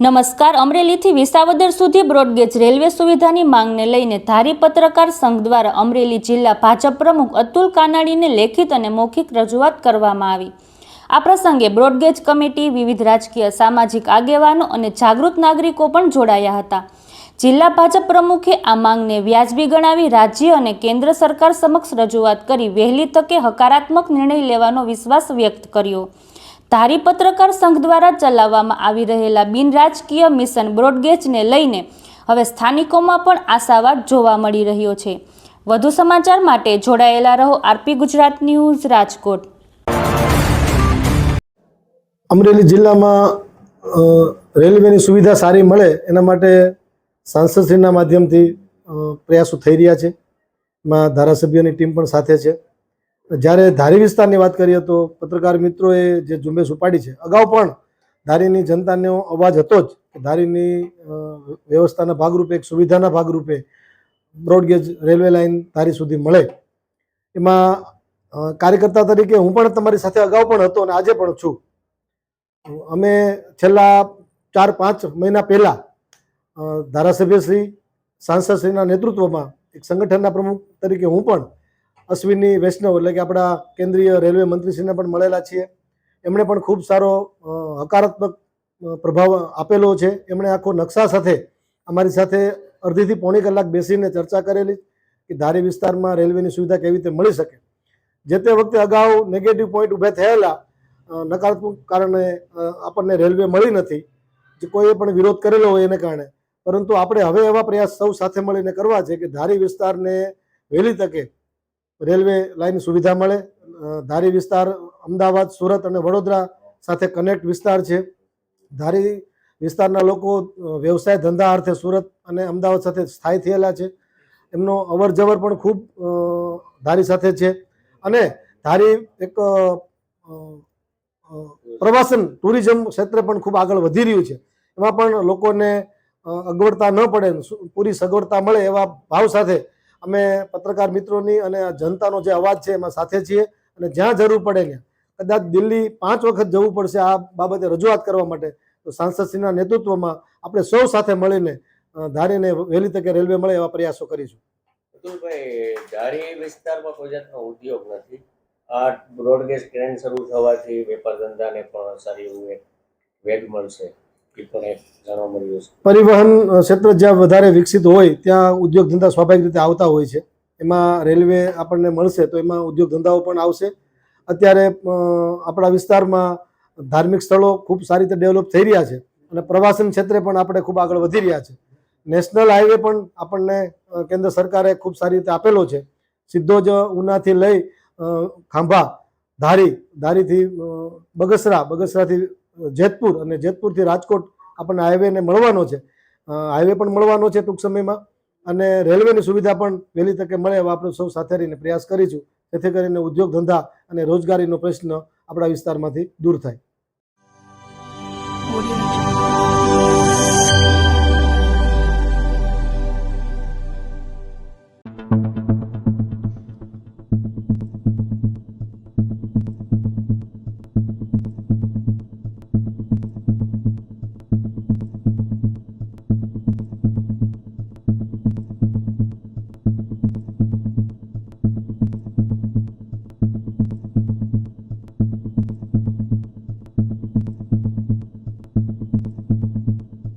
નમસ્કાર. અમરેલીથી વિસાવદર સુધી broad gauge railway સુવિધાની માંગને લઈને ધારી પત્રકાર સંઘ દ્વારા અમરેલી જિલ્લા ભાજપ પ્રમુખ અતુલ કાનાણીને લેખિત અને મૌખિક રજૂઆત કરવામાં આવી. આ પ્રસંગે બ્રોડગેજ કમિટી, વિવિધ રાજકીય સામાજિક આગેવાનો અને જાગૃત નાગરિકો પણ જોડાયા હતા. જિલ્લા ભાજપ પ્રમુખે આ માંગને વ્યાજબી ગણાવી રાજ્ય અને કેન્દ્ર સરકાર સમક્ષ રજૂઆત કરી વહેલી તકે હકારાત્મક નિર્ણય લેવાનો વિશ્વાસ વ્યક્ત કર્યો. ધારી પત્રકાર સંઘ દ્વારા ચલાવવામાં આવી રહેલા બિનરાજકીય મિશન બ્રોડગેજને લઈને હવે સ્થાનિકોમાં પણ આશાવાદ જોવા મળી રહ્યો છે. વધુ સમાચાર માટે જોડાયેલા રહો આરપી ગુજરાત ન્યૂઝ, રાજકોટ. અમરેલી જિલ્લામાં રેલવેની સુવિધા સારી મળે એના માટે સાંસદશ્રીના માધ્યમથી પ્રયાસો થઈ રહ્યા છે. એમાં ધારાસભ્યોની ટીમ પણ સાથે છે. જ્યારે ધારી વિસ્તારની વાત કરીએ તો પત્રકાર મિત્રોએ જે ઝુંબેશ ઉપાડી છે, અગાઉ પણ ધારીની જનતાનો અવાજ હતો જ કે ધારીની વ્યવસ્થાના ભાગરૂપે, એક સુવિધાના ભાગરૂપે બ્રોડગેજ રેલવે લાઇન ધારી સુધી મળે. એમાં કાર્યકર્તા તરીકે હું પણ તમારી સાથે અગાઉ પણ હતો અને આજે પણ છું. અમે છેલ્લા 4-5 મહિના પહેલાં ધારાસભ્યશ્રી, સાંસદશ્રીના નેતૃત્વમાં એક સંગઠનના પ્રમુખ તરીકે હું પણ અશ્વિની વૈષ્ણવ એટલે કે આપણા કેન્દ્રીય રેલવે મંત્રીશ્રીને પણ મળેલા છીએ. એમણે પણ ખૂબ સારો હકારાત્મક પ્રભાવ આપેલો છે. એમણે આખો નકશા સાથે અમારી સાથે અડધીથી પોણી કલાક બેસીને ચર્ચા કરેલી કે ધારી વિસ્તારમાં રેલવેની સુવિધા કેવી રીતે મળી શકે. જે તે વખતે અગાઉ નેગેટિવ પોઈન્ટ ઊભા થયેલા, નકારાત્મક કારણે આપણને રેલવે મળી નથી, જે કોઈએ પણ વિરોધ કરેલો હોય એને કારણે. પરંતુ આપણે હવે એવા પ્રયાસ સૌ સાથે મળીને કરવા છે કે ધારી વિસ્તારને વહેલી તકે રેલવે લાઇન સુવિધા મળે. ધારી વિસ્તાર અમદાવાદ, સુરત અને વડોદરા સાથે કનેક્ટ વિસ્તાર છે. ધારી વિસ્તારના લોકો વ્યવસાય ધંધા અર્થે સુરત અને અમદાવાદ સાથે સ્થાયી થયેલા છે. એમનો અવર જવર પણ ખૂબ ધારી સાથે છે. અને ધારી એક પ્રવાસન ટુરિઝમ ક્ષેત્રે પણ ખૂબ આગળ વધી રહ્યું છે. એમાં પણ લોકોને અગવડતા ન પડે, પૂરી સગવડતા મળે એવા ભાવ સાથે અમે પત્રકાર મિત્રોની અને જનતાનો જે અવાજ છે એમાં સાથે છીએ. અને જ્યાં જરૂર પડે ત્યાં, કદાચ દિલ્હી 5 વખત જવું પડશે આ બાબતે રજૂઆત કરવા માટે, તો સાંસદશ્રીના નેતૃત્વમાં આપણે સૌ સાથે મળીને ધારીને વહેલી તકે રેલવે મળે એવા પ્રયાસો કરીશું. અતુલભાઈ, ધારી વિસ્તારમાં કોઈ જાતનો ઉદ્યોગ નથી. આ બ્રોડગેજ ટ્રેન શરૂ થવાથી વેપાર ધંધાને પણ સારી એવું એક વેગ મળશે. પરિવહન ક્ષેત્ર જ્યાં વધારે વિકસિત હોય ત્યાં ઉદ્યોગ ધંધા સ્વાભાવિક રીતે આવતા હોય છે. એમાં રેલવે આપણને મળશે તો એમાં ઉદ્યોગ ધંધાઓ પણ આવશે. અત્યારે આપણા વિસ્તારમાં ધાર્મિક સ્થળો ખૂબ સારી રીતે ડેવલપ થઈ રહ્યા છે અને પ્રવાસન ક્ષેત્રે પણ આપણે ખૂબ આગળ વધી રહ્યા છે. નેશનલ હાઈવે પણ આપણને કેન્દ્ર સરકારે ખૂબ સારી રીતે આપેલો છે. સીધો જ ઉનાથી લઈ ખાંભા, ધારીથી બગસરા, બગસરાથી જેતપુર અને જેતપુરથી રાજકોટ આપણને હાઈવેને મળવાનો છે. હાઈવે પણ મળવાનો છે ટૂંક સમયમાં. અને રેલવેની સુવિધા પણ વહેલી તકે મળે એવા આપણે સૌ સાથે રહીને પ્રયાસ કરીશું, જેથી કરીને ઉદ્યોગ ધંધા અને રોજગારીનો પ્રશ્ન આપણા વિસ્તારમાંથી દૂર થાય.